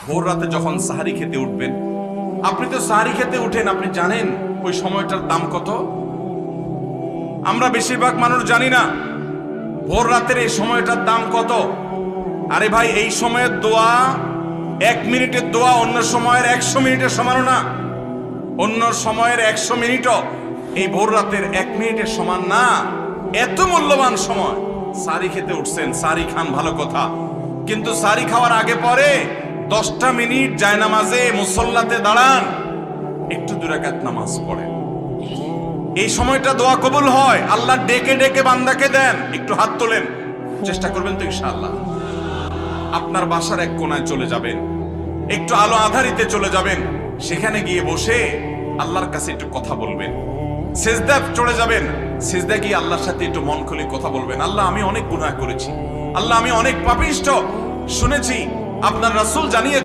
ভোর রাতে যখন সাহারি খেতে উঠবেন, আপনি তো সাহারি খেতে উঠেন, আপনি জানেন ওই সময়টার দাম কত? আমরা বেশিরভাগ মানুষ জানি না ভোর রাতের এই সময়টার দাম কত। আরে ভাই, এই সময়ের দোয়া 1 মিনিটের দোয়া অন্য সময়ের 100 মিনিটের সমান না। অন্য সময়ের 100 মিনিটও এই ভোর রাতের 1 মিনিটের সমান না। এত মূল্যবান সময়। সাহারি খেতে উঠছেন, সাহারি খান, ভালো কথা, কিন্তু সাহারি খাওয়ার আগে পরে 10টা মিনিট জায়নামাজে মুসল্লাতে দাঁড়ান, একটু 2 রাকাত নামাজ পড়েন। এই সময়টা দোয়া কবুল হয়। আল্লাহ ডেকে ডেকে বান্দাকে দেন। একটু হাত তোলেন, চেষ্টা করবেন তো ইনশাআল্লাহ। আপনার বাসার এক কোনায় চলে যাবেন, একটু আলো আধারিতে চলে যাবেন, সেখানে গিয়ে বসে আল্লাহর কাছে একটু কথা বলবেন। সিজদা চলে যাবেন, সিজদা গিয়ে আল্লাহর সাথে একটু মন খুলে কথা বলবেন। আল্লাহ, আমি অনেক গুনাহ করেছি, আল্লাহ আমি অনেক পাপিষ্ঠ। শুনেছি আপনার রাসূল জানিয়ে